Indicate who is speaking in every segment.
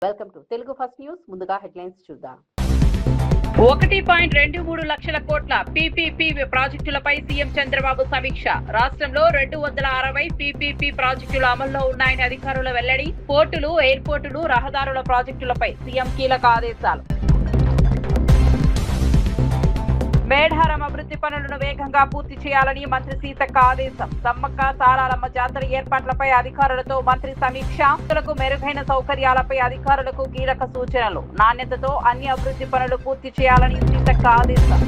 Speaker 1: Welcome to Telugu first news. ముందుగా headlines చూద్దాం.
Speaker 2: 1.23 లక్షల కోట్ల పీపీపీ ప్రాజెక్టులపై సీఎం చంద్రబాబు సమీక్ష. రాష్ట్రంలో 260 పీపీపీ ప్రాజెక్టులు అమల్లో ఉన్నాయని అధికారుల వెల్లడి. పోర్టులు, ఎయిర్పోర్టులు, రహదారుల ప్రాజెక్టులపై సీఎం కీలక ఆదేశాలు. మేడారం అభివృద్ధి పనులను వేగంగా పూర్తి చేయాలని మంత్రి సీతక్క ఆదేశం. సమ్మక్క సారాలమ్మ జాతర ఏర్పాట్లపై అధికారులతో మంత్రి సమీక్ష. భక్తులకు మెరుగైన సౌకర్యాలపై అధికారులకు కీలక సూచనలు. నాణ్యతతో అన్ని అభివృద్ధి పనులు పూర్తి చేయాలని సీతక్క ఆదేశం.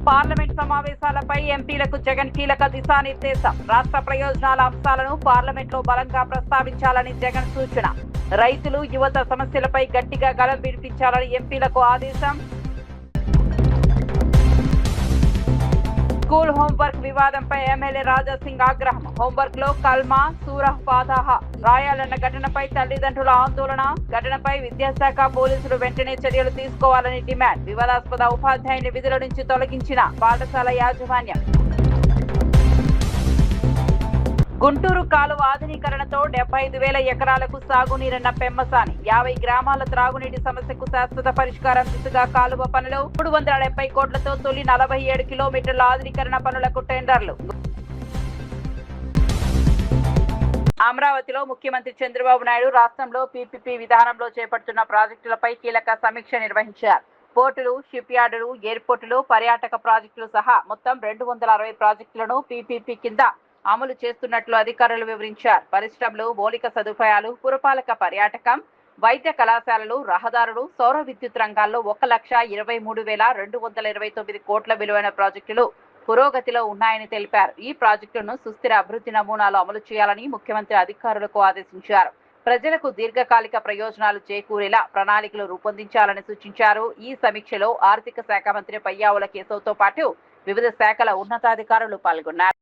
Speaker 2: పార్లమెంట్ సమావేశాలపై ఎంపీలకు జగన్ కీలక దిశానిర్దేశం. రాష్ట్ర ప్రయోజనాల అంశాలను పార్లమెంట్లో బలంగా ప్రస్తావించాలని జగన్ సూచన. రైతులు, యువత సమస్యలపై గట్టిగా గళం వినిపించాలని ఎంపీలకు ఆదేశం. స్కూల్ హోంవర్క్ వివాదంపై ఎమ్మెల్యే రాజాసింగ్ ఆగ్రహం. హోంవర్క్ లో కల్మా, సూరహ్ ఫాతాహ రాయాలన్న ఘటనపై తల్లిదండ్రుల ఆందోళన. ఘటనపై విద్యాశాఖ, పోలీసులు వెంటనే చర్యలు తీసుకోవాలని డిమాండ్. వివాదాస్పద ఉపాధ్యాయుని విధుల నుంచి తొలగించిన పాఠశాల యాజమాన్యం. గుంటూరు కాలువ ఆధునీకరణతో 75,000 ఎకరాలకు సాగునీరన్న పెమ్మసాని. 50 గ్రామాల త్రాగునీటి సమస్యకు శాశ్వత పరిష్కారం దిశగా కాలువ పనులు. 370 కోట్లతో తొలి 47 కిలోమీటర్ల ఆధునీకరణ పనులకు టెండర్లు. అమరావతిలో ముఖ్యమంత్రి చంద్రబాబు నాయుడు రాష్ట్రంలో పీపీపీ విధానంలో చేపడుతున్న ప్రాజెక్టులపై కీలక సమీక్ష నిర్వహించారు. పోర్టులు, షిప్ యార్డులు, ఎయిర్పోర్టులు, పర్యాటక ప్రాజెక్టులు సహా మొత్తం 260 ప్రాజెక్టులను పీపీపీ కింద అమలు చేస్తున్నట్లు అధికారులు వివరించారు. పరిశ్రమలు, మౌలిక సదుపాయాలు, పురపాలక, పర్యాటకం, వైద్య కళాశాలలు, రహదారులు, సౌర విద్యుత్ రంగాల్లో 1,23,229 కోట్ల విలువైన ప్రాజెక్టులు పురోగతిలో ఉన్నాయని తెలిపారు. ఈ ప్రాజెక్టులను సుస్థిర అభివృద్ధి నమూనాలు అమలు చేయాలని ముఖ్యమంత్రి అధికారులకు ఆదేశించారు. ప్రజలకు దీర్ఘకాలిక ప్రయోజనాలు చేకూరేలా ప్రణాళికలు రూపొందించాలని సూచించారు. ఈ సమీక్షలో ఆర్థిక శాఖ మంత్రి పయ్యావుల కేశవ్తో పాటు వివిధ శాఖల ఉన్నతాధికారులు పాల్గొన్నారు.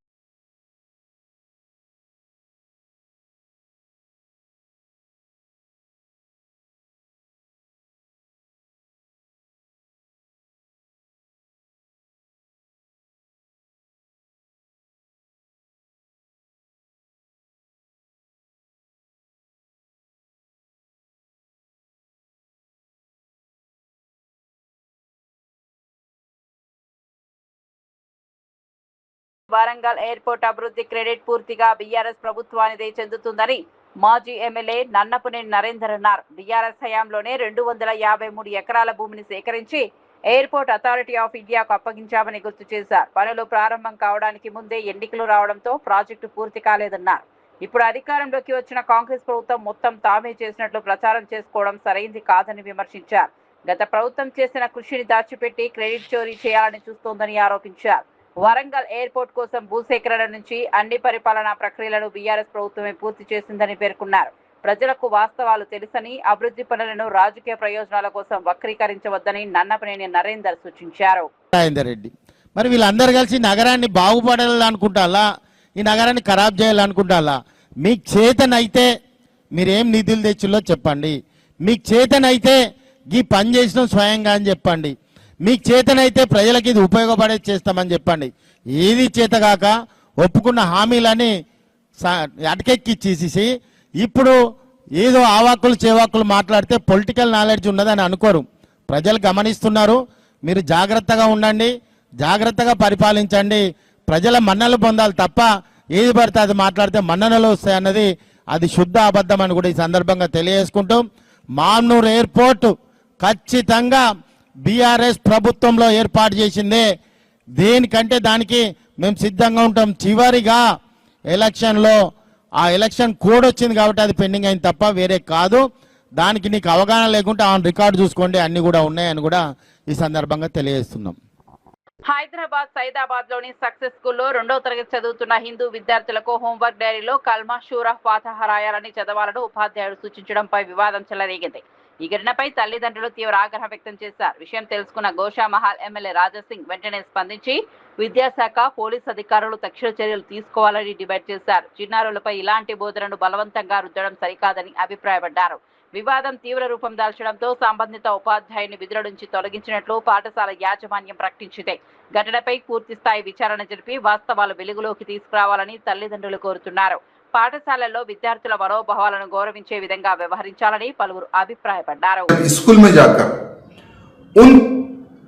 Speaker 2: వరంగల్ ఎయిర్పోర్ట్ అభివృద్ధి క్రెడిట్ పూర్తిగా బీఆర్ఎస్ ప్రభుత్వానిదే చెందుతుందని మాజీ ఎమ్మెల్యే నన్నపనేని నరేందర్ అన్నారు. బీఆర్ఎస్ హయాంలోనే 253 ఎకరాల భూమిని సేకరించి ఎయిర్పోర్ట్ అథారిటీ ఆఫ్ ఇండియాకు అప్పగించామని గుర్తు చేశారు. పనులు ప్రారంభం కావడానికి ముందే ఎన్నికలు రావడంతో ప్రాజెక్టు పూర్తి కాలేదన్నారు. ఇప్పుడు అధికారంలోకి వచ్చిన కాంగ్రెస్ ప్రభుత్వం మొత్తం తామే చేసినట్లు ప్రచారం చేసుకోవడం సరైంది కాదని విమర్శించారు. గత ప్రభుత్వం చేసిన కృషిని దాచిపెట్టి క్రెడిట్ చోరీ చేయాలని చూస్తోందని ఆరోపించారు. వరంగల్ ఎయిర్పోర్ట్ కోసం భూసేకరణ నుంచి అన్ని పరిపాలనా ప్రక్రియలను బీఆర్ఎస్ ప్రభుత్వమే పూర్తి చేసిందని పేర్కొన్నారు. ప్రజలకు వాస్తవాలు తెలుసని, అభివృద్ధి పనులను రాజకీయ ప్రయోజనాల కోసం వక్రీకరించవద్దని నన్నపనేని నరేందర్ సూచించారు.
Speaker 3: మరి వీళ్ళందరూ కలిసి నగరాన్ని బాగుపడాలనుకుంటారా, ఈ నగరాన్ని ఖరాబ్ చేయాలనుకుంటారా? మీకు చేతనైతే మీరేం నిధులు తెచ్చిల్లో చెప్పండి. మీకు చేతనైతే ఈ పని చేసిన స్వయంగా అని చెప్పండి. మీకు చేతనైతే ప్రజలకి ఇది ఉపయోగపడేది చేస్తామని చెప్పండి. ఏది చేతగాక ఒప్పుకున్న హామీలని అటకెక్కిచ్చేసి ఇప్పుడు ఏదో ఆవాక్కులు చేవాక్కులు మాట్లాడితే పొలిటికల్ నాలెడ్జ్ ఉన్నదని అనుకోరు. ప్రజలు గమనిస్తున్నారు. మీరు జాగ్రత్తగా ఉండండి, జాగ్రత్తగా పరిపాలించండి. ప్రజల మన్ననలు పొందాలి తప్ప ఏది పడితే అది మాట్లాడితే మన్ననలు వస్తాయన్నది అది శుద్ధ అబద్ధం అని కూడా ఈ సందర్భంగా తెలియజేసుకుంటూ, మామ్నూర్ ఎయిర్పోర్ట్ ఖచ్చితంగా బీఆర్ఎస్ ప్రభుత్వంలో ఏర్పాటు చేసిందే. దేనికంటే దానికి మేము సిద్ధంగా ఉంటాం. చివరిగా ఎలక్షన్లో ఆ ఎలక్షన్ కోడ్ వచ్చింది కాబట్టి అది పెండింగ్ అయింది తప్ప వేరే కాదు. దానికి నీకు అవగాహన లేకుంటే ఆన్ రికార్డు చూసుకోండి, అన్ని కూడా ఉన్నాయని కూడా ఈ సందర్భంగా తెలియజేస్తున్నాం.
Speaker 2: హైదరాబాద్ సైదాబాద్ లోని సక్సెస్ స్కూల్లో 2వ తరగతి చదువుతున్న హిందూ విద్యార్థులకు హోంవర్క్ డైరీలో కల్మా, షూరహ్ ఫాతాహ రాయాలని చదవాలని ఉపాధ్యాయుడు సూచించడంపై వివాదం చెలరేగింది. ఈ ఘటనపై తల్లిదండ్రులు తీవ్ర ఆగ్రహం వ్యక్తం చేశారు. విషయం తెలుసుకున్న గోషామహల్ ఎమ్మెల్యే రాజాసింగ్ వెంటనే స్పందించి విద్యాశాఖ, పోలీసు అధికారులు తక్షణ చర్యలు తీసుకోవాలని డిమాండ్ చేశారు. చిన్నారులపై ఇలాంటి బోధనను బలవంతంగా రుద్దడం సరికాదని అభిప్రాయపడ్డారు. వివాదం తీవ్ర రూపం దాల్చడంతో సంబంధిత ఉపాధ్యాయుని విధుల నుంచి తొలగించినట్లు పాఠశాల యాజమాన్యం ప్రకటించింది. ఘటనపై పూర్తి స్థాయి విచారణ జరిపి వాస్తవాలు వెలుగులోకి తీసుకురావాలని తల్లిదండ్రులు కోరుతున్నారు. పాఠశాలల్లో విద్యార్థుల మనోభావాలను గౌరవించే విధంగా వ్యవహరించాలని పలువురు అభిప్రాయపడ్డారు.
Speaker 4: स्कूल में जाकर उन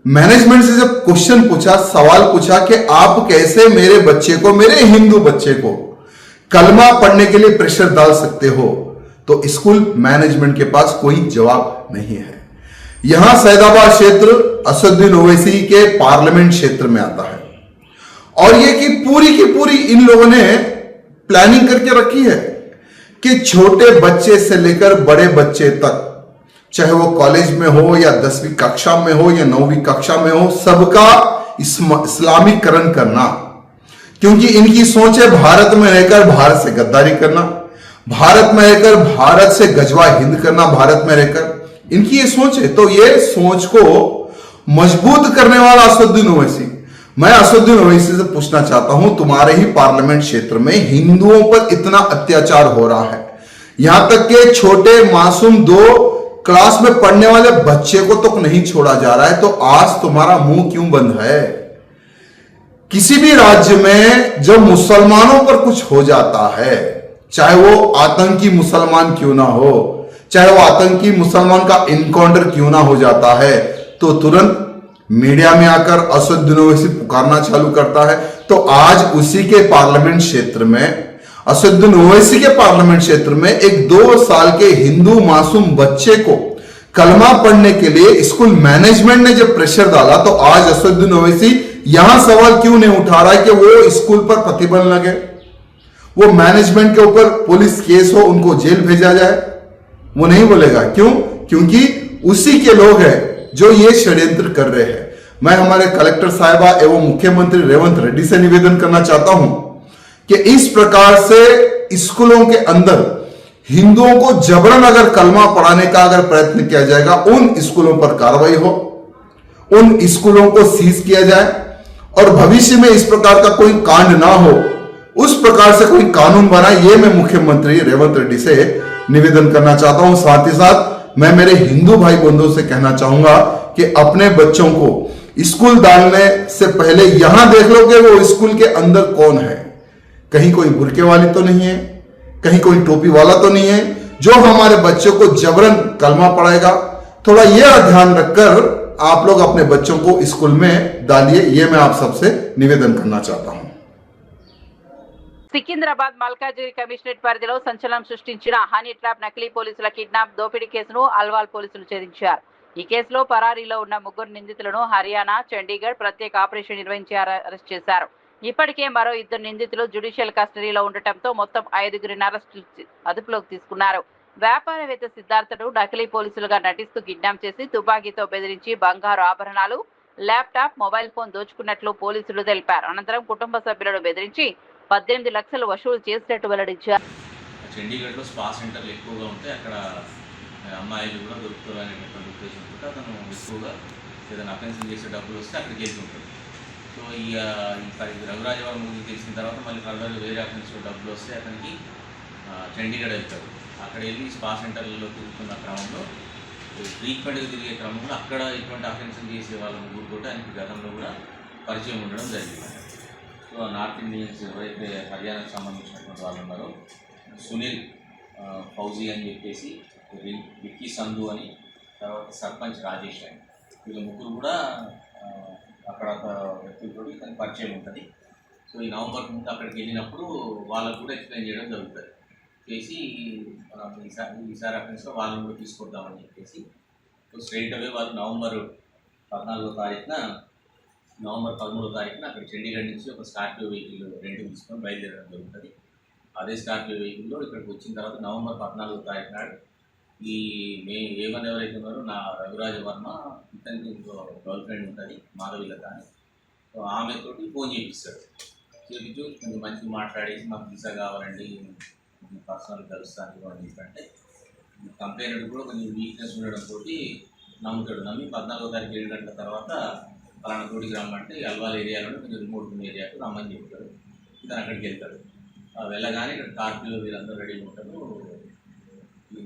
Speaker 4: मैनेजमेंट से जब क्वेश्चन पूछा, सवाल पूछा कि आप कैसे मेरे बच्चे को, मेरे हिंदू बच्चे को कलमा पढ़ने के लिए प्रेशर डाल सकते हो, तो स्कूल मैनेजमेंट के पास कोई जवाब नहीं है। यहां सैदाबाद क्षेत्र असदुद्दीन ओवैसी के पार्लियामेंट क्षेत्र में आता है और ये की पूरी इन लोगों ने प्लानिंग करके रखी है कि छोटे बच्चे से लेकर बड़े बच्चे तक, चाहे वो कॉलेज में हो या 10वीं कक्षा में हो या 9वीं कक्षा में हो, सबका इस्लामीकरण करना। क्योंकि इनकी सोच है भारत में रहकर भारत से गद्दारी करना, भारत में रहकर भारत से गजवा हिंद करना, भारत में रहकर इनकी ये सोच है। तो ये सोच को मजबूत करने वाला असदुद्दीन ओवैसी, मैं असदुद्दीन ओवैसी से पूछना चाहता हूं, तुम्हारे ही पार्लियामेंट क्षेत्र में हिंदुओं पर इतना अत्याचार हो रहा है, यहां तक के छोटे मासूम 2 क्लास में पढ़ने वाले बच्चे को तो नहीं छोड़ा जा रहा है, तो आज तुम्हारा मुंह क्यों बंद है? किसी भी राज्य में जब मुसलमानों पर कुछ हो जाता है, चाहे वो आतंकी मुसलमान क्यों ना हो, चाहे वो आतंकी मुसलमान का इनकाउंटर क्यों ना हो जाता है, तो तुरंत मीडिया में आकर असदुद्दीन ओवैसी पुकारना चालू करता है। तो आज उसी के पार्लियामेंट क्षेत्र में, असदुद्दीन ओवैसी के पार्लियामेंट क्षेत्र में एक 2 साल के हिंदू मासूम बच्चे को कलमा पढ़ने के लिए स्कूल मैनेजमेंट ने जब प्रेशर डाला, तो आज असदुद्दीन ओवैसी यहां सवाल क्यों नहीं उठा रहा है कि वो स्कूल पर प्रतिबंध लगे, वो मैनेजमेंट के ऊपर पुलिस केस हो, उनको जेल भेजा जाए? वो नहीं बोलेगा। क्यों? क्योंकि उसी के लोग हैं जो ये षड्यंत्र कर रहे हैं। मैं हमारे कलेक्टर साहिबा एवं मुख्यमंत्री रेवंत रेड्डी से निवेदन करना चाहता हूं कि इस प्रकार से स्कूलों के अंदर हिंदुओं को जबरन अगर कलमा पढ़ाने का अगर प्रयत्न किया जाएगा, उन स्कूलों पर कार्रवाई हो, उन स्कूलों को सीज किया जाए और भविष्य में इस प्रकार का कोई कांड ना हो, उस प्रकार से कोई कानून बनाए, ये मैं मुख्यमंत्री रेवंत रेड्डी से निवेदन करना चाहता हूं। साथ ही साथ मैं मेरे हिंदू भाई बंधुओं से कहना चाहूंगा कि अपने बच्चों को स्कूल डालने से पहले यहां देख लो कि वो स्कूल के अंदर कौन है, कहीं कोई बुरके वाली तो नहीं है, कहीं कोई टोपी वाला तो नहीं है जो हमारे बच्चों को जबरन कलमा पढ़ाएगा। थोड़ा यह ध्यान रखकर आप लोग अपने बच्चों को स्कूल में डालिए, ये मैं आप सबसे निवेदन करना चाहता हूं।
Speaker 2: సికింద్రాబాద్ మల్కాజిగిరి కమిషనరేట్ పరిధిలో సంచలనం సృష్టించిన హనీ ట్రాప్ నకిలీ పోలీసుల కిడ్నాప్ దోపిడీ కేసును అల్వాల్ పోలీసులు ఛేదించారు. ఈ కేసులో పరారీలో ఉన్న 3 నిందితులను హర్యానా, చండీగఢ్ ప్రత్యేక ఆపరేషన్ నిర్వహించి అరెస్ట్ చేశారు. ఇప్పటికే మరో 2 నిందితులు జ్యుడిషియల్ కస్టడీలో ఉండటంతో మొత్తం 5గురిని అదుపులోకి తీసుకున్నారు. వ్యాపారవేత్త సిద్ధార్థను నకిలీ పోలీసులుగా నటిస్తూ కిడ్నాప్ చేసి తుపాకీతో బెదిరించి బంగారు ఆభరణాలు, ల్యాప్టాప్, మొబైల్ ఫోన్ దోచుకున్నట్లు పోలీసులు తెలిపారు. అనంతరం కుటుంబ సభ్యులను బెదిరించి 18 లక్షలు వసూలు చేసినట్టు వెల్లడించారు.
Speaker 5: చండీగఢ్లో స్పా సెంటర్లు ఎక్కువగా ఉంటాయి, అక్కడ అమ్మాయిలు కూడా దొరుకుతారు అనేటువంటి ఉద్దేశంతో అతను ఎక్కువగా ఏదైనా అఫెన్షన్ చేసే డబ్బులు వస్తే అక్కడికి వెళ్తూ ఉంటాడు. సో ఈ రఘురాజవరం గురించి తెలిసిన తర్వాత మళ్ళీ ఫర్దర్ వేరే అఫెన్స్లో డబ్బులు వస్తే అతనికి చండీగఢ్ వెళ్తాడు. అక్కడ వెళ్ళి స్పా సెంటర్లలో తిరుగుతున్న క్రమంలో ఫ్రీక్వెంట్గా తిరిగే క్రమంలో అక్కడ ఇటువంటి అఫెన్షన్ చేసే వాళ్ళ ముగ్గురు కూడా ఆయనకి గతంలో కూడా పరిచయం ఉండడం జరిగింది. సో నార్త్ ఇండియన్స్ ఎవరైతే హర్యానాకు సంబంధించినటువంటి వాళ్ళు ఉన్నారో, సునీల్ ఫౌజీ అని చెప్పేసి, విక్కీ సంధు అని, తర్వాత సర్పంచ్ రాజేష్ అని, వీళ్ళ ముగ్గురు కూడా అక్కడ వ్యక్తులతో తనకు పరిచయం ఉంటుంది. సో ఈ నవంబర్ ముందు అక్కడికి వెళ్ళినప్పుడు వాళ్ళకు కూడా ఎక్స్ప్లెయిన్ చేయడం జరుగుతుంది. చేసి మనం ఈసారి అఫెన్స్లో వాళ్ళని కూడా తీసుకొద్దామని చెప్పేసి సో స్ట్రైట్ అవే వాళ్ళు నవంబర్ 13వ తారీఖున అక్కడ చండీగఢ్ నుంచి ఒక స్కార్పియో వెహికల్ రెంట్కి తీసుకొని బయలుదేరడం జరుగుతుంది. అదే స్కార్పియో వెహికల్లో ఇక్కడికి వచ్చిన తర్వాత నవంబర్ 14వ తారీఖు నాడు ఈ ఏమని ఎవరైతే ఉన్నారో నా రఘురాజ వర్మ, ఇతనికి గర్ల్ ఫ్రెండ్ ఉంటుంది మాధవిలత అని, సో ఆమెతోటి ఫోన్ చేపిస్తాడు. చేపించు కొంచెం మంచిగా మాట్లాడేసి మాకు వీసా కావాలండి, పర్సనల్ కలుస్తాను అని చెప్పంటే కంప్లైంట్ కూడా కొంచెం వీక్నెస్ ఉండడంతో నమ్ముతాడు. నమ్మి 14వ తారీఖు 7 గంటల తర్వాత పలానా తోటికి రమ్మంటే అల్వాల్ ఏరియాలోనే కొంచెం రిమోట్ ఉన్న ఏరియాకు రమ్మని చెప్తాడు. ఇతను అక్కడికి వెళ్తాడు. వెళ్ళగానే ఇక్కడ కార్పిలో వీళ్ళందరూ రెడీగా ఉంటారు. ఈ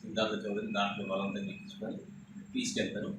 Speaker 5: సిద్ధార్థ చౌదరి దాంట్లో బలవంతంగా ఎక్కించుకొని తీసుకెళ్తారు.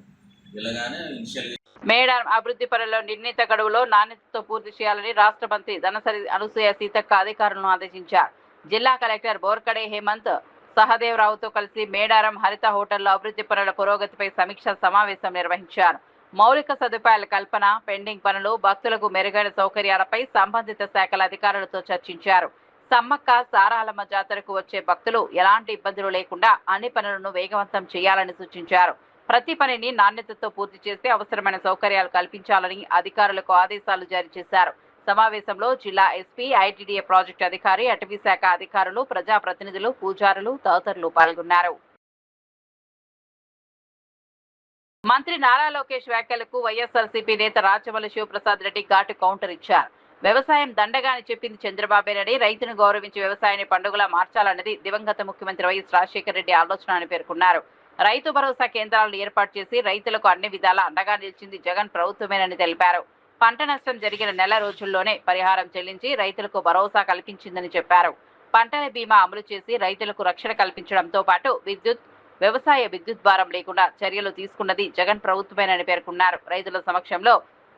Speaker 5: వెళ్ళగానే ఇనిషియల్గా
Speaker 2: మేడారం అభివృద్ధి పనుల్లో నిర్ణీత గడువులో నాణ్యతతో పూర్తి చేయాలని రాష్ట్ర మంత్రి ధనసరి అనసూయ సీతక్క అధికారులను ఆదేశించారు. జిల్లా కలెక్టర్ బోర్కడే హేమంత్ సహదేవరావుతో కలిసి మేడారం హరిత హోటల్లో అభివృద్ధి పనుల పురోగతిపై సమీక్ష సమావేశం నిర్వహించారు. మౌలిక సదుపాయాల కల్పన, పెండింగ్ పనులు, భక్తులకు మెరుగైన సౌకర్యాలపై సంబంధిత శాఖల అధికారులతో చర్చించారు. సమ్మక్క సారాలమ్మ జాతరకు వచ్చే భక్తులు ఎలాంటి ఇబ్బందులు లేకుండా అన్ని పనులను వేగవంతం చేయాలని సూచించారు. ప్రతి పనిని నాణ్యతతో పూర్తి చేసి అవసరమైన సౌకర్యాలు కల్పించాలని అధికారులకు ఆదేశాలు జారీ చేశారు. సమావేశంలో జిల్లా ఎస్పీ, ఐటీడీఏ ప్రాజెక్టు అధికారి, అటవీ శాఖ అధికారులు, ప్రజాప్రతినిధులు, పూజారులు తదితరులు పాల్గొన్నారు. మంత్రి నారా లోకేష్ వ్యాఖ్యలకు వైఎస్ఆర్సీపీ నేత రాచమల్లి శివప్రసాద్ రెడ్డి ఘాటు కౌంటర్ ఇచ్చారు. వ్యవసాయం దండగా అని చెప్పింది చంద్రబాబేనని, రైతును గౌరవించి వ్యవసాయాన్ని పండుగలా మార్చాలన్నది దివంగత ముఖ్యమంత్రి వైఎస్ రాజశేఖర రెడ్డి ఆలోచన అని పేర్కొన్నారు. రైతు భరోసా కేంద్రాలను ఏర్పాటు చేసి రైతులకు అన్ని విధాలా అండగా నిలిచింది జగన్ ప్రభుత్వమేనని తెలిపారు. పంట నష్టం జరిగిన నెల రోజుల్లోనే పరిహారం చెల్లించి రైతులకు భరోసా కల్పించిందని చెప్పారు. పంటల బీమా అమలు చేసి రైతులకు రక్షణ కల్పించడంతో పాటు వ్యవసాయ విద్యుత్ భారం లేకుండా చర్యలు తీసుకున్నది జగన్ ప్రభుత్వమేనని పేర్కొన్నారు. రైతుల సమక్షంలో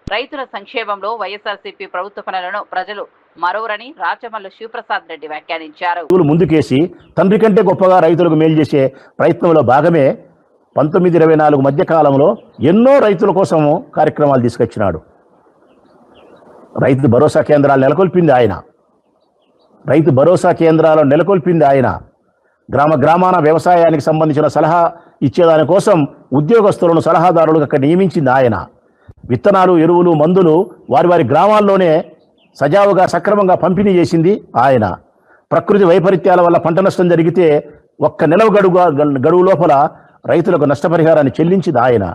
Speaker 2: రైతుల సంక్షేమంలో వైఎస్ఆర్సీపీ ప్రభుత్వ పనులను ప్రజలు మరోరని రాచమల్లి శివప్రసాద్ రెడ్డి వ్యాఖ్యానించారు.
Speaker 6: ముందుకేసి తండ్రి కంటే గొప్పగా రైతులకు మేలు చేసే ప్రయత్నంలో భాగమే 1924 మధ్య కాలంలో ఎన్నో రైతుల కోసం కార్యక్రమాలు తీసుకొచ్చినాడు. రైతు భరోసా కేంద్రాలు నెలకొల్పింది ఆయన. గ్రామ గ్రామాన వ్యవసాయానికి సంబంధించిన సలహా ఇచ్చేదాని కోసం ఉద్యోగస్తులను సలహాదారులుగా అక్కడ నియమించింది ఆయన. విత్తనాలు, ఎరువులు, మందులు వారి గ్రామాల్లోనే సజావుగా సక్రమంగా పంపిణీ చేసింది ఆయన. ప్రకృతి వైపరీత్యాల వల్ల పంట నష్టం జరిగితే ఒక్క నెల గడువు లోపల రైతులకు నష్టపరిహారాన్ని చెల్లించింది ఆయన.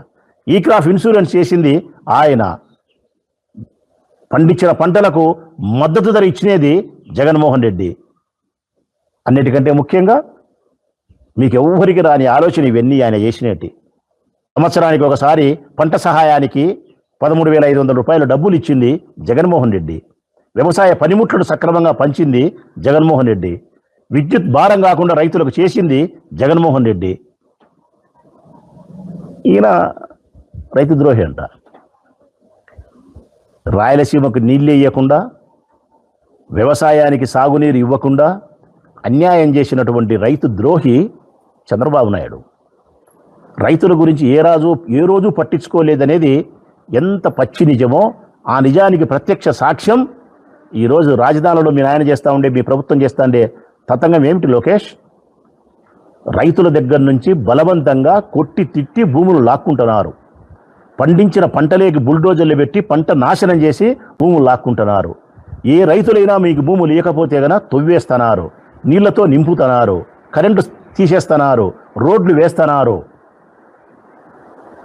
Speaker 6: ఈ క్రాప్ ఇన్సూరెన్స్ చేసింది ఆయన. పండించిన పంటలకు మద్దతు ధర ఇచ్చినది జగన్మోహన్ రెడ్డి. అన్నిటికంటే ముఖ్యంగా మీకు ఎవ్వరికి రాని ఆలోచన ఇవన్నీ ఆయన చేసినట్టు. సంవత్సరానికి ఒకసారి పంట సహాయానికి 13,500 రూపాయల డబ్బులు ఇచ్చింది జగన్మోహన్ రెడ్డి. వ్యవసాయ పనిముట్లను సక్రమంగా పంచింది జగన్మోహన్ రెడ్డి. విద్యుత్ భారం కాకుండా రైతులకు చేసింది జగన్మోహన్ రెడ్డి. ఈయన రైతు ద్రోహి అంట. రాయలసీమకు నీళ్ళు ఇవ్వకుండా, వ్యవసాయానికి సాగునీరు ఇవ్వకుండా అన్యాయం చేసినటువంటి రైతు ద్రోహి చంద్రబాబు నాయుడు. రైతుల గురించి ఏ రోజు పట్టించుకోలేదనేది ఎంత పచ్చి నిజమో ఆ నిజానికి ప్రత్యక్ష సాక్ష్యం ఈరోజు రాజధానిలో మీ నాయన చేస్తూ ఉండే, మీ ప్రభుత్వం చేస్తూ ఉండే తతంగం ఏమిటి లోకేష్? రైతుల దగ్గర నుంచి బలవంతంగా కొట్టి తిట్టి భూములు లాక్కుంటున్నారు. పండించిన పంటలేకి బుల్డోజర్లు పెట్టి పంట నాశనం చేసి భూములు లాక్కుంటున్నారు. ఏ రైతులైనా మీకు భూములు ఇవ్వకపోతే గన తొవ్వేస్తున్నారు, నీళ్లతో నింపుతున్నారు, కరెంటు తీసేస్తున్నారు, రోడ్లు వేస్తున్నారు.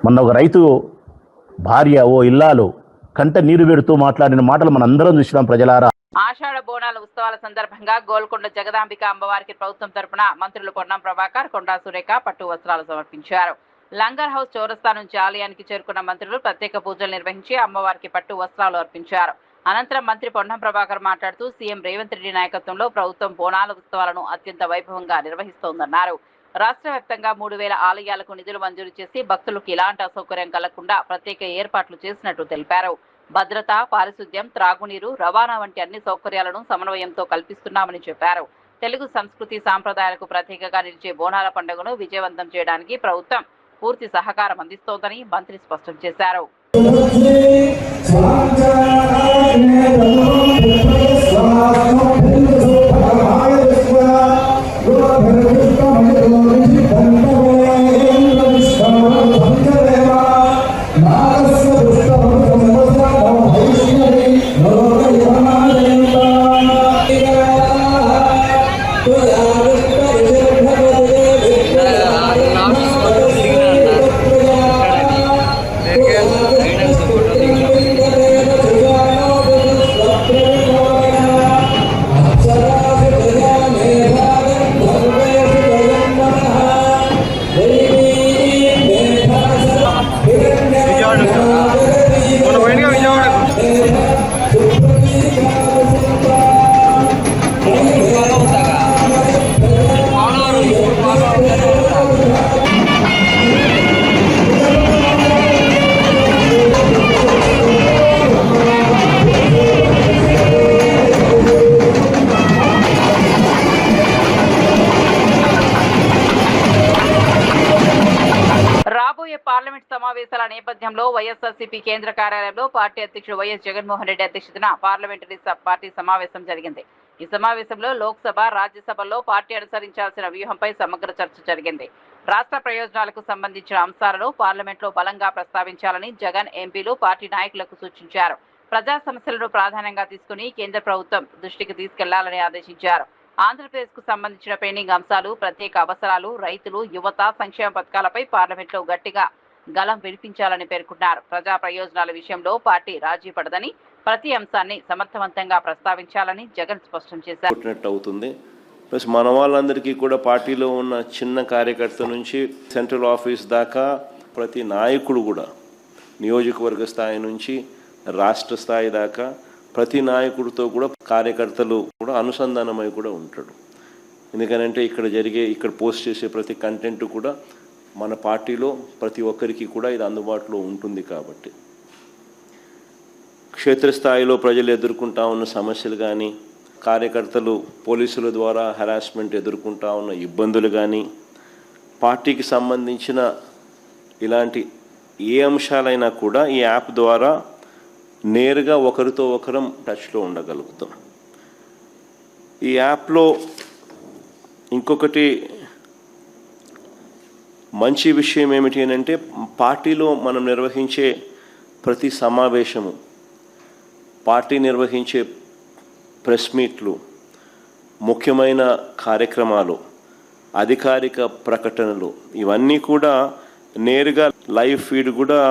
Speaker 6: మొన్న ఒక రైతు భార్య, ఓ ఇల్లాలు కంట నీరు పెడుతూ మాట్లాడిన మాటలు మనందరం చూసినాం ప్రజలారా.
Speaker 2: ఆషాఢ బోనాల ఉత్సవాల సందర్భంగా గోల్కొండ జగదాంబిక అమ్మవారికి ప్రభుత్వం తరపున మంత్రులు పొన్నం ప్రభాకర్, కొండా సురేఖ పట్టు వస్త్రాలు సమర్పించారు. లంగర్ హౌస్ చౌరస్తా నుంచి ఆలయానికి చేరుకున్న మంత్రులు ప్రత్యేక పూజలు నిర్వహించి అమ్మవారికి పట్టు వస్త్రాలు అర్పించారు. అనంతరం మంత్రి పొన్నం ప్రభాకర్ మాట్లాడుతూ సీఎం రేవంత్ రెడ్డి నాయకత్వంలో ప్రభుత్వం బోనాల ఉత్సవాలను అత్యంత వైభవంగా నిర్వహిస్తోందన్నారు. రాష్ట్ర వ్యాప్తంగా 3,000 ఆలయాలకు నిధులు మంజూరు చేసి భక్తులకు ఎలాంటి అసౌకర్యం కలగకుండా ప్రత్యేక ఏర్పాట్లు చేసినట్టు తెలిపారు. భద్రత, పారిశుద్ధ్యం, త్రాగునీరు, రవాణా వంటి అన్ని సౌకర్యాలను సమన్వయంతో కల్పిస్తున్నామని చెప్పారు. తెలుగు సంస్కృతి సాంప్రదాయాలకు ప్రత్యేకగా నిలిచే బోనాల పండుగను విజయవంతం చేయడానికి ప్రభుత్వం పూర్తి సహకారం అందిస్తోందని మంత్రి స్పష్టం చేశారు. పార్లమెంట్ సమావేశాల నేపథ్యంలో వైఎస్ఆర్సీపీ కేంద్ర కార్యాలయంలో పార్టీ అధ్యక్షుడు వైఎస్ జగన్మోహన్ రెడ్డి అధ్యక్షతన పార్లమెంటరీ పార్టీ సమావేశం జరిగింది. ఈ సమావేశంలో లోక్సభ, రాజ్యసభల్లో పార్టీ అనుసరించాల్సిన వ్యూహంపై సమగ్ర చర్చ జరిగింది. రాష్ట్ర ప్రయోజనాలకు సంబంధించిన అంశాలను పార్లమెంట్లో బలంగా ప్రస్తావించాలని జగన్ ఎంపీలు పార్టీ నాయకులకు సూచించారు. ప్రజా సమస్యలను ప్రాధాన్యంగా తీసుకుని కేంద్ర ప్రభుత్వం దృష్టికి తీసుకెళ్లాలని ఆదేశించారు. ఆంధ్రప్రదేశ్ కు సంబంధించిన పెండింగ్ అంశాలు, ప్రత్యేక అవసరాలు, రైతులు, యువత, సంక్షేమ పథకాలపై పార్లమెంట్లో గట్టిగా గళం వినిపించాలని పేర్కొన్నారు. ప్రజా ప్రయోజనాల విషయంలో పార్టీ రాజీ పడదని, ప్రతి అంశాన్ని సమర్థవంతంగా ప్రస్తావించాలని జగన్ స్పష్టం చేశారు.
Speaker 7: ప్లస్ మన వాళ్ళందరికీ కూడా పార్టీలో ఉన్న చిన్న కార్యకర్త నుంచి సెంట్రల్ ఆఫీస్ దాకా ప్రతి నాయకుడు కూడా నియోజకవర్గ స్థాయి నుంచి రాష్ట్ర స్థాయి దాకా ప్రతి నాయకుడితో కూడా కార్యకర్తలు కూడా అనుసంధానమై కూడా ఉంటాడు. ఎందుకనంటే ఇక్కడ పోస్ట్ చేసే ప్రతి కంటెంట్ కూడా మన పార్టీలో ప్రతి ఒక్కరికి కూడా ఇది అందుబాటులో ఉంటుంది. కాబట్టి క్షేత్రస్థాయిలో ప్రజలు ఎదుర్కొంటా ఉన్న సమస్యలు కానీ, కార్యకర్తలు పోలీసుల ద్వారా హెరాస్మెంట్ ఎదుర్కొంటా ఉన్న ఇబ్బందులు కానీ, పార్టీకి సంబంధించిన ఇలాంటి ఏ అంశాలైనా కూడా ఈ యాప్ ద్వారా నేరుగా ఒకరితో ఒకరం టచ్లో ఉండగలుగుతాం. ఈ యాప్లో ఇంకొకటి మంచి విషయం ఏమిటి అంటే, పార్టీలో మనం నిర్వహించే ప్రతి సమావేశము, పార్టీ నిర్వహించే ప్రెస్ మీట్లు, ముఖ్యమైన కార్యక్రమాలు, అధికారిక ప్రకటనలు ఇవన్నీ కూడా నేరుగా లైవ్ ఫీడ్ కూడా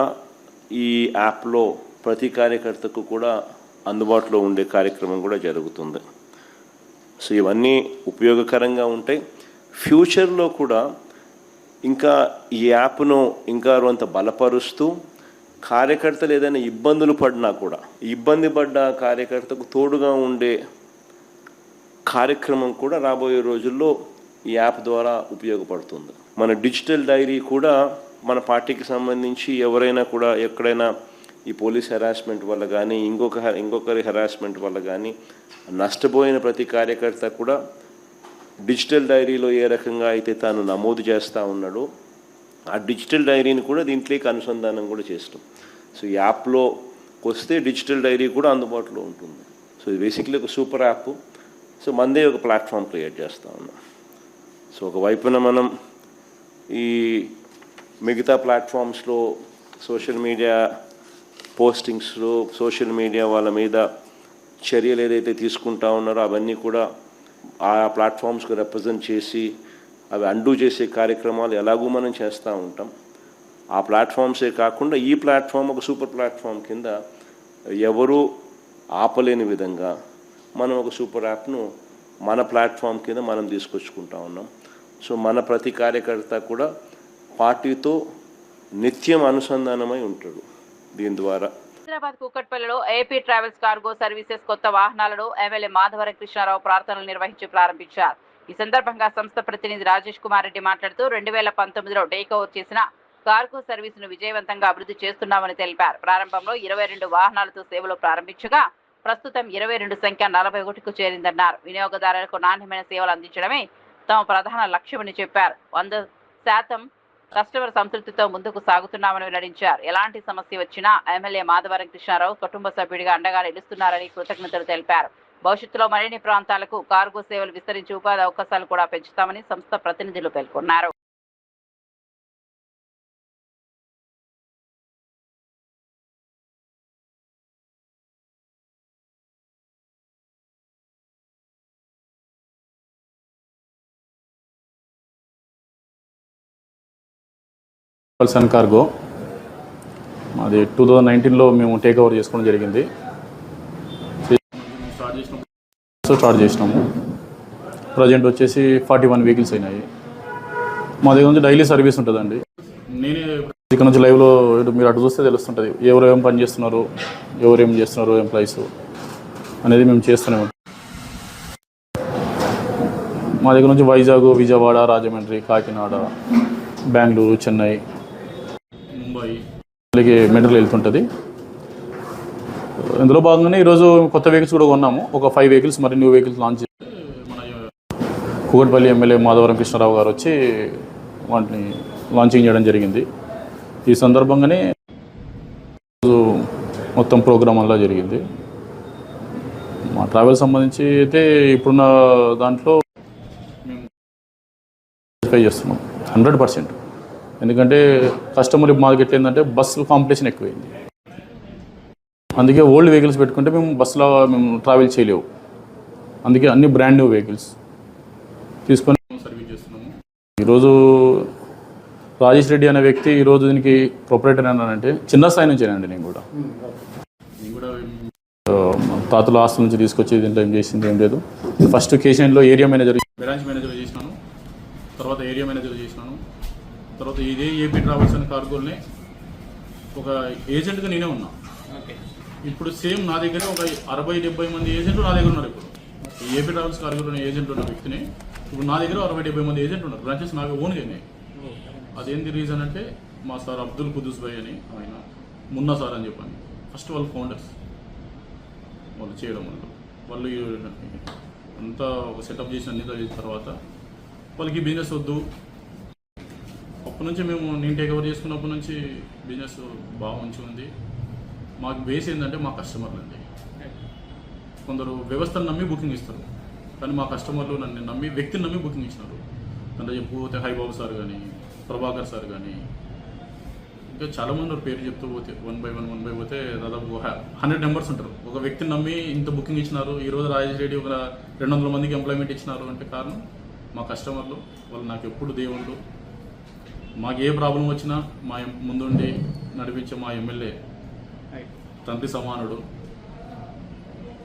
Speaker 7: ఈ యాప్లో ప్రతి కార్యకర్తకు కూడా అందుబాటులో ఉండే కార్యక్రమం కూడా జరుగుతుంది. సో ఇవన్నీ ఉపయోగకరంగా ఉంటాయి. ఫ్యూచర్లో కూడా ఇంకా ఈ యాప్ను ఇంకా కొంత బలపరుస్తూ కార్యకర్తలు ఏదైనా ఇబ్బందులు పడినా కూడా ఇబ్బంది పడ్డ కార్యకర్తకు తోడుగా ఉండే కార్యక్రమం కూడా రాబోయే రోజుల్లో ఈ యాప్ ద్వారా ఉపయోగపడుతుంది. మన డిజిటల్ డైరీ కూడా మన పార్టీకి సంబంధించి ఎవరైనా కూడా ఎక్కడైనా ఈ పోలీస్ హెరాస్మెంట్ వల్ల కానీ ఇంకొకరి హెరాస్మెంట్ వల్ల కానీ నష్టపోయిన ప్రతి కార్యకర్త కూడా డిజిటల్ డైరీలో ఏ రకంగా అయితే తాను నమోదు చేస్తూ ఉన్నాడో ఆ డిజిటల్ డైరీని కూడా దీంట్లోకి అనుసంధానం కూడా చేస్తాం. సో ఈ యాప్లో వస్తే డిజిటల్ డైరీ కూడా అందుబాటులో ఉంటుంది. సో ఇది బేసిక్లీ ఒక సూపర్ యాప్. సో మందే ఒక ప్లాట్ఫామ్ క్రియేట్ చేస్తూ ఉన్నాం. సో ఒకవైపున మనం ఈ మిగతా ప్లాట్ఫామ్స్లో సోషల్ మీడియా పోస్టింగ్స్లో సోషల్ మీడియా వాళ్ళ మీద చర్యలు ఏదైతే తీసుకుంటా ఉన్నారో అవన్నీ కూడా ఆ ప్లాట్ఫామ్స్కి రిప్రజెంట్ చేసి అవి అండూ చేసే కార్యక్రమాలు ఎలాగూ మనం చేస్తూ ఉంటాం. ఆ ప్లాట్ఫామ్సే కాకుండా ఈ ప్లాట్ఫామ్ ఒక సూపర్ ప్లాట్ఫామ్ కింద ఎవరూ ఆపలేని విధంగా మనం ఒక సూపర్ యాప్ను మన ప్లాట్ఫామ్ కింద మనం తీసుకొచ్చుకుంటా ఉన్నాం. సో మన ప్రతి కార్యకర్త కూడా పార్టీతో నిత్యం అనుసంధానమై ఉంటాడు. దీని ద్వారా
Speaker 2: హైదరాబాద్ కూకట్పల్లిలో ఏపీ ట్రావెల్స్ కార్గో సర్వీసెస్ కొత్త వాహనాలను ఎమ్మెల్యే మాధవరం కృష్ణారావు ప్రార్థనలు నిర్వహించి ప్రారంభించారు. ఈ సందర్భంగా సంస్థ ప్రతినిధి రాజేష్ కుమార్ రెడ్డి మాట్లాడుతూ 2019లో టేక్ ఓవర్ చేసిన కార్గో సర్వీసును విజయవంతంగా అభివృద్ధి చేస్తున్నామని తెలిపారు. ప్రారంభంలో 22 వాహనాలతో సేవలు ప్రారంభించగా ప్రస్తుతం 22 సంఖ్య 41కు చేరిందన్నారు. వినియోగదారులకు నాణ్యమైన సేవలు అందించడమే తమ ప్రధాన లక్ష్యమని చెప్పారు. 100% కస్టమర్ సంతృప్తితో ముందుకు సాగుతున్నామని వెల్లడించారు. ఎలాంటి సమస్య వచ్చినా ఎమ్మెల్యే మాధవరం కృష్ణారావు కుటుంబ సభ్యుడిగా అండగా నిలుస్తున్నారని కృతజ్ఞతలు తెలిపారు. భవిష్యత్తులో మరిన్ని ప్రాంతాలకు కార్గో సేవలు విస్తరించి ఉపాధి అవకాశాలు కూడా పెంచుతామని సంస్థ ప్రతినిధులు పేర్కొన్నారు.
Speaker 8: సన్ కార్గో మాది 2019లో మేము టేక్ ఓవర్ చేసుకోవడం జరిగింది. స్టార్ట్ చేసినాము. ప్రజెంట్ వచ్చేసి 41 వెహికల్స్ అయినాయి. మా దగ్గర నుంచి డైలీ సర్వీస్ ఉంటుందండి. నేనే ఇక్కడ నుంచి లైవ్లో మీరు అటు చూస్తే తెలుస్తుంటుంది ఎవరు ఏం పని చేస్తున్నారు, ఎవరు ఏం చేస్తున్నారు ఎంప్లాయీస్ అనేది మేము చేస్తూనే ఉంటాం. మా దగ్గర నుంచి వైజాగ్, విజయవాడ, రాజమండ్రి, కాకినాడ, బెంగళూరు, చెన్నై, ముంబై అలాగే మెటీరియల్ వెళ్తుంటుంది. ఇందులో భాగంగానే ఈరోజు కొత్త వెహికల్స్ కూడా కొన్నాము. ఒక 5 వెహికల్స్ మరి న్యూ వెహికల్స్ లాంచ్ చేసి మన కూకట్పల్లి ఎమ్మెల్యే మాధవరం కృష్ణారావు గారు వచ్చి వాటిని లాంచింగ్ చేయడం జరిగింది. ఈ సందర్భంగానే మొత్తం ప్రోగ్రామ్ అలా జరిగింది. మా ట్రావెల్ సంబంధించి అయితే ఇప్పుడున్న దాంట్లో మేము వెరిఫై చేస్తున్నాం 100%. ఎందుకంటే కస్టమర్ మార్కెట్ ఏంటంటే బస్సు కాంపిటీషన్ ఎక్కువైంది. అందుకే ఓల్డ్ వెహికల్స్ పెట్టుకుంటే మేము బస్సులో ట్రావెల్ చేయలేవు. అందుకే అన్ని బ్రాండ్ న్యూ వెహికల్స్ తీసుకొని సర్వీస్ చేస్తున్నాము. ఈరోజు రాజేష్ రెడ్డి అనే వ్యక్తి ఈరోజు దీనికి ప్రొపరేటర్ అన్నానంటే చిన్న స్థాయి నుంచేనండి. నేను కూడా తాతల ఆస్తుల నుంచి తీసుకొచ్చి దీంట్లో ఏం చేసింది ఏం లేదు. ఫస్ట్ కేసీఎన్లో ఏరియా మేనేజర్, బ్రాంచ్ మేనేజర్ చేసినాను, తర్వాత ఏరియా మేనేజర్ చేసినాను, తర్వాత ఇదే ఏపీ ట్రావెల్స్ అనే కార్గోల్ని ఒక ఏజెంట్గా నేనే ఉన్నా. ఇప్పుడు సేమ్ నా దగ్గర ఒక 60-70 మంది ఏజెంట్లు నా దగ్గర ఉన్నారు. ఇప్పుడు ఏపీ ట్రావెల్స్ కార్గోలో ఏజెంట్ ఉన్న వ్యక్తిని ఇప్పుడు నా దగ్గర 60-70 మంది ఏజెంట్లు ఉన్నారు. బ్రాంచెస్ నాకు ఓన్గా ఉన్నాయి. అదేంటి రీజన్ అంటే మా సార్ అబ్దుల్ కుదుస్ భాయ్ అని ఆయన మున్నా సార్ అని చెప్పండి. ఫస్ట్ వాళ్ళు ఫౌండర్స్, వాళ్ళు చేయడం వాళ్ళు అంతా ఒక సెటప్ చేసి అన్ని చేసిన తర్వాత వాళ్ళకి బిజినెస్ వద్దు. అప్పటి నుంచి నేను టేక్ ఓవర్ చేసుకున్నప్పటి నుంచి బిజినెస్ బాగా మంచిగా ఉంది. మాకు బేస్ ఏంటంటే మా కస్టమర్లు అండి. కొందరు వ్యవస్థను నమ్మి బుకింగ్ ఇస్తారు, కానీ మా కస్టమర్లు నన్ను నమ్మి, వ్యక్తిని నమ్మి బుకింగ్ ఇచ్చినారు. అంటే చెప్పుకోతే హైబాబు సార్ కానీ, ప్రభాకర్ సార్ కానీ, ఇంకా చాలామంది పేరు చెప్తూ పోతే వన్ బై వన్ పోతే దాదాపు 100 నెంబర్స్ ఉంటారు. ఒక వ్యక్తిని నమ్మి ఇంత బుకింగ్ ఇచ్చినారు. ఈరోజు రాజేష్ రెడ్డి ఒక 200 మందికి ఎంప్లాయ్మెంట్ ఇచ్చినారు అంటే కారణం మా కస్టమర్లు. వాళ్ళు నాకు ఎప్పుడు దేవుళ్ళు. మాకు ఏ ప్రాబ్లం వచ్చినా మా ముందుండి నడిపించే మా ఎమ్మెల్యే తండ్రి సమానుడు.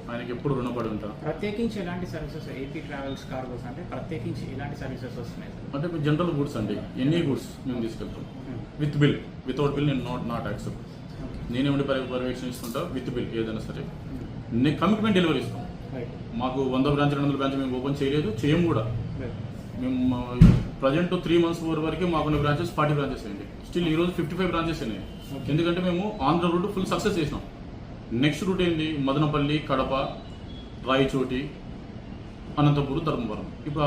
Speaker 8: ఆయనకి ఎప్పుడు రుణపడి ఉంటాం.
Speaker 9: ప్రత్యేకించి ఎలాంటి సర్వీసెస్ ఏపీ ట్రావెల్స్ కార్గోస్ అంటే ప్రత్యేకించి ఎలాంటి సర్వీసెస్ వస్తున్నాయి? అంటే
Speaker 8: జనరల్ గుడ్స్ అండి, ఎనీ గుడ్స్ మేము తీసుకెళ్తాం విత్ బిల్. వితౌట్ బిల్ నేను నాట్ యాక్సెప్ట్. నేనే ఉండి పర్యవేక్షిస్తుంటా విత్ బిల్. ఏదైనా సరే నేను కమిట్మెంట్ డెలివరీ ఇస్తాం. మాకు 100 బ్రాంచ్ 200 బ్రాంచ్ మేము ఓపెన్ చేయలేదు, చేయం కూడా. మేము ప్రజెంట్ 3 months వరకు మాకున్న బ్రాంచెస్ 40 బ్రాంచెస్ అయ్యింది. స్టిల్ ఈరోజు 55 బ్రాంచెస్ అయినాయి. ఎందుకంటే మేము ఆంధ్ర రూట్ ఫుల్ సక్సెస్ చేసినాం. నెక్స్ట్ రూట్ ఏంటి? మదనపల్లి, కడప, రాయచోటి, అనంతపురం, ధర్మవరం. ఇప్పుడు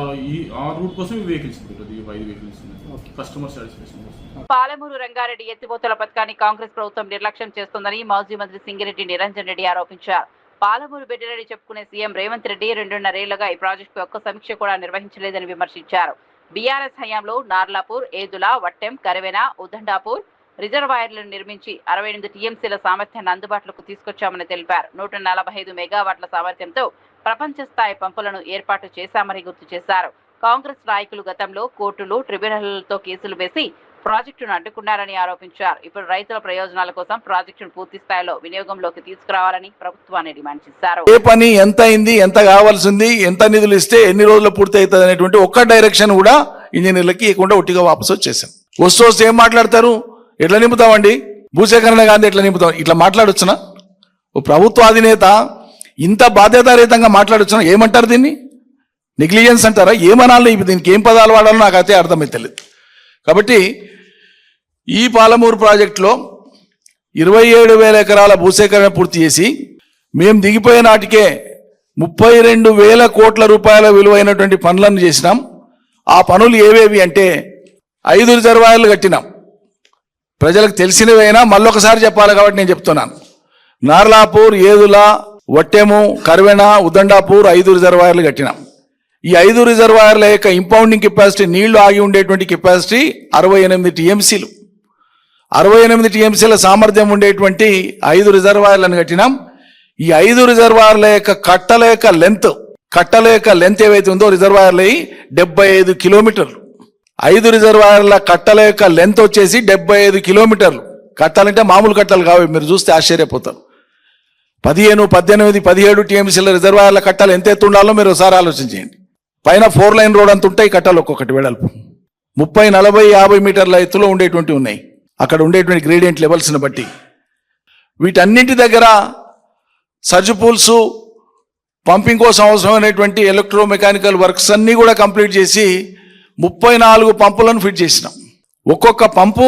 Speaker 8: ఆ రూట్ కోసం ఈ వెహికల్స్, ఈ 5 వెహికల్స్ కస్టమర్ సాటిస్ఫాక్షన్ కోసం.
Speaker 2: పాలమూరు రంగారెడ్డి ఎత్తిపోతల పథకాన్ని కాంగ్రెస్ ప్రభుత్వం నిర్లక్ష్యం చేస్తోందని మాజీ మంత్రి సింగిరెడ్డి నిరంజన్ రెడ్డి ఆరోపించారు. పాలమూరు బిడ్డరెడ్డి చెప్పుకునే సీఎం రేవంత్ రెడ్డి 2.5 ఏళ్లుగా ఈ ప్రాజెక్టు యొక్క సమీక్ష కూడా నిర్వహించలేదని విమర్శించారు. బీఆర్ఎస్ హయాంలో నార్లాపూర్, ఏదుల, వట్టెం, కరివెన, ఉదండాపూర్ రిజర్వాయర్లను నిర్మించి 68 టీఎంసీల సామర్థ్యాన్ని అందుబాటులోకి తీసుకొచ్చామని తెలిపారు. 145 మెగావాట్ల సామర్థ్యంతో ప్రపంచ స్థాయి పంపులను ఏర్పాటు చేశామని గుర్తు చేశారు. కాంగ్రెస్ నాయకులు గతంలో కోర్టులు, ట్రిబ్యునళ్లతో కేసులు వేసి ప్రాజెక్టును అడ్డుకున్నారని ఆరోపించారు. ఇప్పుడు రైతుల ప్రయోజనాల కోసం ప్రాజెక్టును పూర్తి స్థాయిలో వినియోగంలోకి తీసుకురావాలని ప్రభుత్వాన్ని డిమాండ్ చేశారు.
Speaker 10: ఏ పని ఎంత అయింది, ఎంత కావాల్సింది, ఎంత నిధులు ఇస్తే ఎన్ని రోజుల్లో పూర్తి అవుతుంది అనేటువంటి ఒక్క డైరెక్షన్ కూడా ఇంజనీర్లకి ఇవ్వకుండా ఒట్టిగా వాపసు వచ్చేసాం. వస్తూ ఏం మాట్లాడతారు? ఎట్లా నింపుతామండి, భూసేకరణ గాంధీ ఎట్లా నింపుతాం, ఇట్లా మాట్లాడొచ్చునా? ఓ ప్రభుత్వ అధినేత ఇంత బాధ్యతారహితంగా మాట్లాడొచ్చునా? ఏమంటారు దీన్ని? నెగ్లిజెన్స్ అంటారా? ఏమనాలి? దీనికి ఏం పదాలు వాడాలో నాకు అయితే అర్థమైతలేదు. కాబట్టి ఈ పాలమూరు ప్రాజెక్టులో 27,000 ఎకరాల భూసేకరణ పూర్తి చేసి మేము దిగిపోయే నాటికే 32,000 కోట్ల రూపాయల విలువైనటువంటి పనులను చేసినాం. ఆ పనులు ఏవేవి అంటే 5 రిజర్వాయర్లు కట్టినాం. ప్రజలకు తెలిసినవైనా మళ్ళొకసారి చెప్పాలి కాబట్టి నేను చెప్తున్నాను. నార్లాపూర్, ఏదుల, వట్టెము, కర్వెన, ఉదండాపూర్ 5 రిజర్వాయర్లు కట్టినాం. ఈ 5 రిజర్వాయర్ల యొక్క ఇంపౌండింగ్ కెపాసిటీ, నీళ్లు ఆగి ఉండేటువంటి కెపాసిటీ 68 టీఎంసీలు. 68 టీఎంసీల సామర్థ్యం ఉండేటువంటి 5 రిజర్వాయర్లను కట్టినాం. ఈ 5 రిజర్వాయర్ల యొక్క కట్టల యొక్క లెంత్ ఏవైతే ఉందో రిజర్వాయర్ల 75 కిలోమీటర్లు. 5 రిజర్వాయర్ల కట్టల యొక్క లెంత్ వచ్చేసి 75 కిలోమీటర్లు. కట్టాలంటే మామూలు కట్టలు కావు, మీరు చూస్తే ఆశ్చర్యపోతారు. 15, 18, 17 టీఎంసీల రిజర్వాయర్ల కట్టాలు ఎంత ఎత్తు ఉండాలో మీరు ఒకసారి ఆలోచించేయండి. పైన 4 లైన్ రోడ్ అంత ఉంటాయి కట్టాలు, ఒక్కొక్కటి వెడల్పు 30, 40, 50 మీటర్ల ఎత్తులో ఉండేటువంటి ఉన్నాయి. అక్కడ ఉండేటువంటి గ్రేడియంట్ లెవెల్స్ని బట్టి వీటన్నింటి దగ్గర సర్జ్ పూల్స్, పంపింగ్ కోసం అవసరమైనటువంటి ఎలక్ట్రోమెకానికల్ వర్క్స్ అన్నీ కూడా కంప్లీట్ చేసి 34 పంపులను ఫిట్ చేసినాం. ఒక్కొక్క పంపు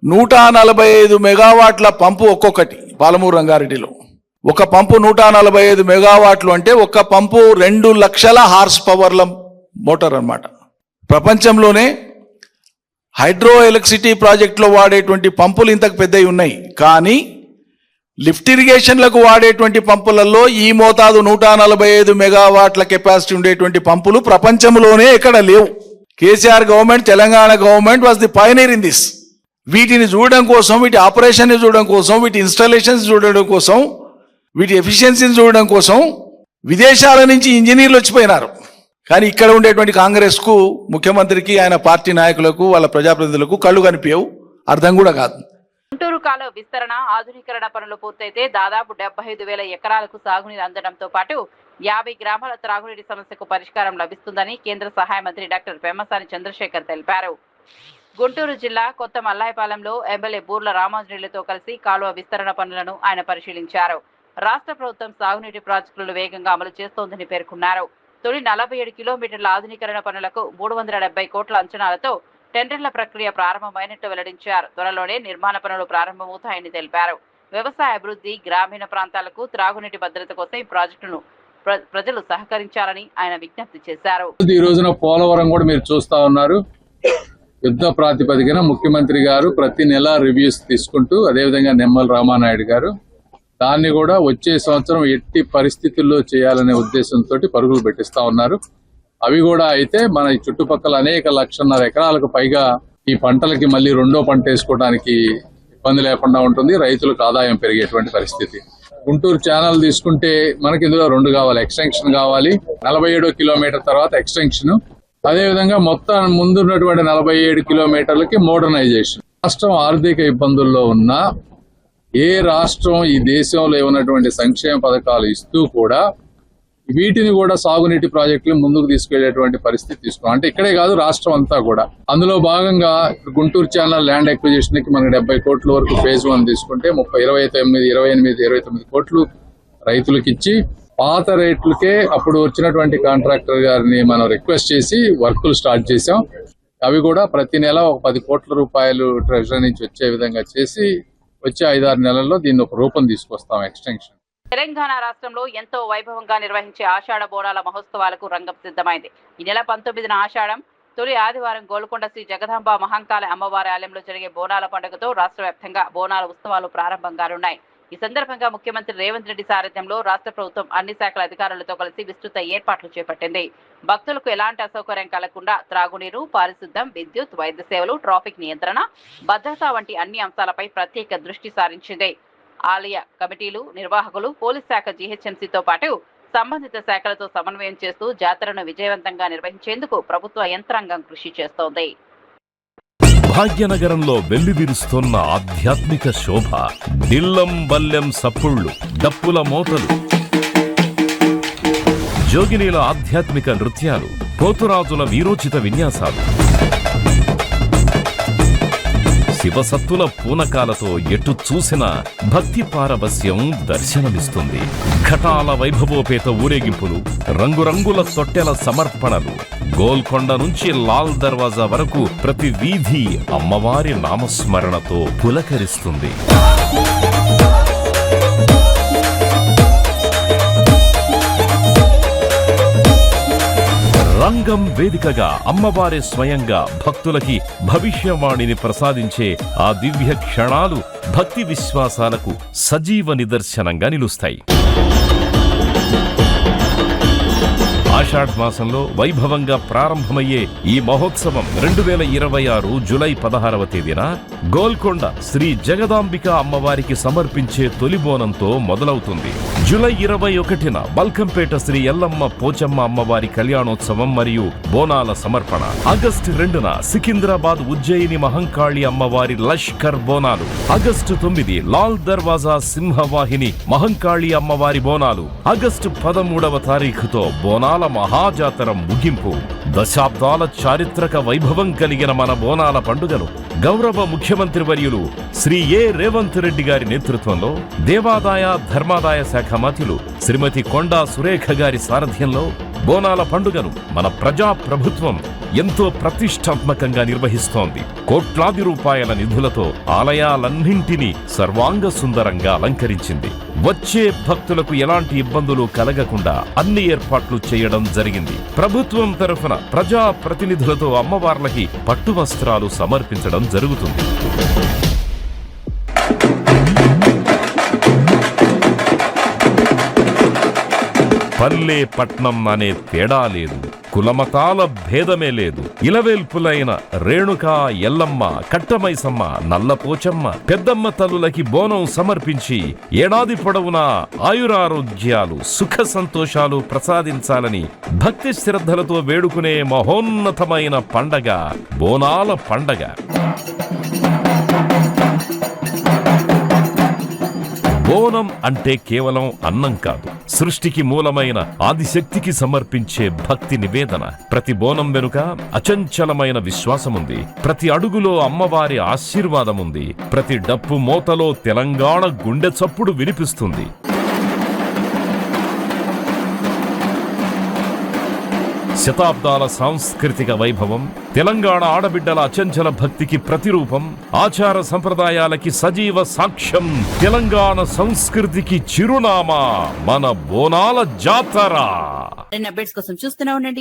Speaker 10: 145 మెగావాట్ల పంపు ఒక్కొక్కటి. పాలమూరు రంగారెడ్డిలో ఒక పంపు 145 మెగావాట్లు అంటే ఒక్క పంపు 2 లక్షల హార్స్ పవర్ల మోటార్ అన్నమాట. ప్రపంచంలోనే హైడ్రో ఎలక్ట్రిసిటీ ప్రాజెక్టులో వాడేటువంటి పంపులు ఇంతకు పెద్దవి ఉన్నాయి, కానీ లిఫ్ట్ ఇరిగేషన్లకు వాడేటువంటి పంపులలో ఈ మోతాదు 145 మెగావాట్ల కెపాసిటీ ఉండేటువంటి పంపులు ప్రపంచంలోనే ఎక్కడ లేవు. KCR government, Telangana government was the pioneer in this. వీటిని చూడడం కోసం, వీటి ఆపరేషన్ చూడడం కోసం, వీటి ఇన్స్టాలేషన్స్ చూడడం కోసం, వీటి ఎఫిషియన్సీని చూడడం కోసం విదేశాల నుంచి ఇంజనీర్లు వచ్చిపోయినారు. కానీ ఇక్కడ ఉండేటువంటి కాంగ్రెస్కు, ముఖ్యమంత్రికి, ఆయన పార్టీ నాయకులకు, వాళ్ళ ప్రజాప్రతినిధులకు కళ్ళు కనిపించవు, అర్థం కూడా కాదు.
Speaker 2: గుంటూరు కాలువ విస్తరణ, ఆధునీకరణ పనులు పూర్తయితే దాదాపు 75,000 ఎకరాలకు సాగునీరు అందడంతో పాటు 50 గ్రామాల త్రాగునీటి సమస్యకు పరిష్కారం లభిస్తుందని కేంద్ర సహాయ మంత్రి డాక్టర్ పెమ్మసాని చంద్రశేఖర్ తెలిపారు. గుంటూరు జిల్లా కొత్త మల్లాయపాలెంలో ఎమ్మెల్యే బూర్ల రామాంజనేయులతో కలిసి కాలువ విస్తరణ పనులను ఆయన పరిశీలించారు. రాష్ట్ర ప్రభుత్వం సాగునీటి ప్రాజెక్టులను వేగంగా అమలు చేస్తోందని పేర్కొన్నారు. తొలి 47 కిలోమీటర్ల ఆధునీకరణ పనులకు 370 కోట్ల అంచనాలతో టెండర్ల ప్రక్రియ ప్రారంభమైనట్టు వెల్లడించారు. త్వరలోనే నిర్మాణ పనులు ప్రారంభమవుతాయని తెలిపారు. వ్యవసాయ అభివృద్ధి, గ్రామీణ ప్రాంతాలకు త్రాగునీటి భద్రత కోసం ఈ ప్రాజెక్టును ప్రజలు సహకరించాలని ఆయన విజ్ఞప్తి చేశారు.
Speaker 11: ఈ రోజున పోలవరం కూడా మీరు చూస్తా ఉన్నారు. యుద్ధ ప్రాతిపదికన ముఖ్యమంత్రి గారు ప్రతి నెల రివ్యూస్ తీసుకుంటూ, అదేవిధంగా నిమ్మల రామానాయుడు గారు దాన్ని కూడా వచ్చే సంవత్సరం ఎట్టి పరిస్థితుల్లో చేయాలనే ఉద్దేశంతో పరుగులు పెట్టిస్తా ఉన్నారు. అవి కూడా అయితే మన చుట్టుపక్కల అనేక 1,50,000 ఎకరాలకు పైగా ఈ పంటలకి మళ్ళీ రెండో పంట వేసుకోవడానికి ఇబ్బంది లేకుండా ఉంటుంది, రైతులకు ఆదాయం పెరిగేటువంటి పరిస్థితి. గుంటూరు ఛానల్ తీసుకుంటే మనకి ఇందులో 2 కావాలి, ఎక్స్టెన్షన్ కావాలి, 47 కిలోమీటర్ తర్వాత ఎక్స్టెన్షన్, అదేవిధంగా మొత్తం ముందున్నటువంటి 47 కిలోమీటర్లకి మోడర్నైజేషన్. రాష్ట్రం ఆర్థిక ఇబ్బందుల్లో ఉన్నా, ఏ రాష్ట్రం ఈ దేశంలో ఉన్నటువంటి సంక్షేమ పథకాలు ఇస్తూ కూడా వీటిని కూడా సాగునీటి ప్రాజెక్టులు ముందుకు తీసుకెళ్లేటువంటి పరిస్థితి తీసుకున్నాం. అంటే ఇక్కడే కాదు, రాష్ట్రం అంతా కూడా. అందులో భాగంగా గుంటూరు ఛానల్ ల్యాండ్ అక్విజిషన్ కి మనకి 70 కోట్ల వరకు ఫేజ్ 1 తీసుకుంటే 28 కోట్లు రైతులకు ఇచ్చి, పాత రేట్లకే అప్పుడు వచ్చినటువంటి కాంట్రాక్టర్ గారిని మనం రిక్వెస్ట్ చేసి వర్కులు స్టార్ట్ చేశాం. అవి కూడా ప్రతి నెల 10 కోట్ల రూపాయలు ట్రెజరీ నుంచి వచ్చే విధంగా చేసి వచ్చే 5-6 నెలల్లో దీన్ని ఒక రూపం తీసుకొస్తాం, ఎక్స్టెన్షన్.
Speaker 2: తెలంగాణ రాష్ట్రంలో ఎంతో వైభవంగా నిర్వహించే ఆషాఢ బోనాల మహోత్సవాలకు రంగం సిద్ధమైంది. ఈ నెల 19న ఆషాఢం తొలి ఆదివారం గోల్కొండ శ్రీ జగదాంబ మహంకాళి అమ్మవారి ఆలయంలో జరిగే బోనాల పండుగతో రాష్ట్ర వ్యాప్తంగా బోనాల ఉత్సవాలు ప్రారంభంగానున్నాయి. ఈ సందర్భంగా ముఖ్యమంత్రి రేవంత్ రెడ్డి సారథ్యంలో రాష్ట్ర ప్రభుత్వం అన్ని శాఖల అధికారులతో కలిసి విస్తృత ఏర్పాట్లు చేపట్టింది. భక్తులకు ఎలాంటి అసౌకర్యం కలగకుండా త్రాగునీరు, పారిశుద్ధ్యం, విద్యుత్, వైద్య సేవలు, ట్రాఫిక్ నియంత్రణ, భద్రత వంటి అన్ని అంశాలపై ప్రత్యేక దృష్టి సారించింది. ఆలయ కమిటీలు, నిర్వాహకులు, పోలీస్ శాఖ, జీహెచ్ఎంసీతో పాటు సంబంధిత శాఖలతో సమన్వయం చేస్తూ జాతరను విజయవంతంగా నిర్వహించేందుకు ప్రభుత్వ యంత్రాంగం కృషి చేస్తోంది.
Speaker 12: భాగ్యనగరంలో వెల్లివిరుస్తోన్న ఆధ్యాత్మిక శోభ, దిల్లం బల్లెం సప్పుళ్లు, డప్పుల మోతలు, జోగినీల ఆధ్యాత్మిక నృత్యాలు, పోతురాజుల వీరోచిత విన్యాసాలు, శివసత్తుల పూనకాలతో ఎటు చూసిన భక్తి పారవస్యం దర్శనమిస్తుంది. ఘటాల వైభవోపేత ఊరేగింపులు, రంగురంగుల తొట్టెల సమర్పణలు, గోల్కొండ నుంచి లాల్ దర్వాజా వరకు ప్రతి వీధి అమ్మవారి నామస్మరణతో పులకరిస్తుంది. రంగం వేదికగా అమ్మవారి స్వయంగా భక్తులకి భవిష్యవాణిని ప్రసాదించే ఆ దివ్య క్షణాలు భక్తి విశ్వాసాలకు సజీవ నిదర్శనంగా నిలుస్తాయి. ఆషాఢ మాసంలో వైభవంగా ప్రారంభమయ్యే ఈ మహోత్సవం 2026 జూలై 16వ తేదీన గోల్కొండ శ్రీ జగదాంబిక అమ్మవారికి సమర్పించే తొలి బోనంతో మొదలవుతుంది. జూలై 21న బల్కంపేట శ్రీ ఎల్లమ్మ పోచమ్మ అమ్మవారి కళ్యాణోత్సవం మరియు బోనాల సమర్పణ. ఆగస్టు 2న సికింద్రాబాద్ ఉజ్జయిని మహంకాళి అమ్మవారి లష్కర్ బోనాలు. ఆగస్టు 9 లాల్ దర్వాజా సింహవాహిని మహంకాళి అమ్మవారి బోనాలు. ఆగస్టు 13వ తారీఖుతో బోనాల మహాజాతర ముగింపు. దశాబ్దాల చారిత్రక వైభవం కలిగిన మన బోనాల పండుగను గౌరవ ముఖ్యమంత్రి వర్యులు శ్రీ ఏ రేవంత్ రెడ్డి గారి నేతృత్వంలో దేవాదాయ ధర్మాదాయ శాఖ మంత్రులు శ్రీమతి కొండా సురేఖ గారి సారథ్యంలో బోనాల పండుగను మన ప్రజా ప్రభుత్వం ఎంతో ప్రతిష్టాత్మకంగా నిర్వహిస్తోంది. కోట్లాది రూపాయల నిధులతో ఆలయాలన్నింటినీ సర్వాంగ సుందరంగా అలంకరించింది. వచ్చే భక్తులకు ఎలాంటి ఇబ్బందులు కలగకుండా అన్ని ఏర్పాట్లు చేయడం జరిగింది. ప్రభుత్వం తరఫున ప్రజా ప్రతినిధులతో అమ్మవార్లకి పట్టు వస్త్రాలు సమర్పించడం జరుగుతుంది. పల్లె పట్నం అనే తేడా లేదు, కులమతాల భేదమే లేదు. ఇలవేల్పులైన రేణుకా, ఎల్లమ్మ, కట్టమైసమ్మ, నల్లపోచమ్మ, పెద్దమ్మ తల్లులకి బోనం సమర్పించి ఏడాది పొడవునా ఆయురారోగ్యాలు, సుఖ సంతోషాలు ప్రసాదించాలని భక్తి శ్రద్ధలతో వేడుకునే మహోన్నతమైన పండగ బోనాల పండగ. బోనం అంటే కేవలం అన్నం కాదు, సృష్టికి మూలమైన ఆదిశక్తికి సమర్పించే భక్తి నివేదన. ప్రతి బోనం వెనుక అచంచలమైన విశ్వాసముంది. ప్రతి అడుగులో అమ్మవారి ఆశీర్వాదముంది. ప్రతి డప్పు మోతలో తెలంగాణ గుండె చప్పుడు వినిపిస్తుంది. శతాబ్దాల సాంస్కృతిక వైభవం, తెలంగాణ ఆడబిడ్డల అచంచల భక్తికి ప్రతిరూపం, ఆచార సంప్రదాయాలకి సజీవ సాక్ష్యం, తెలంగాణ సంస్కృతికి చిరునామా మన బోనాల జాతర.
Speaker 2: అప్డేట్స్ కోసం చూస్తూనే ఉండండి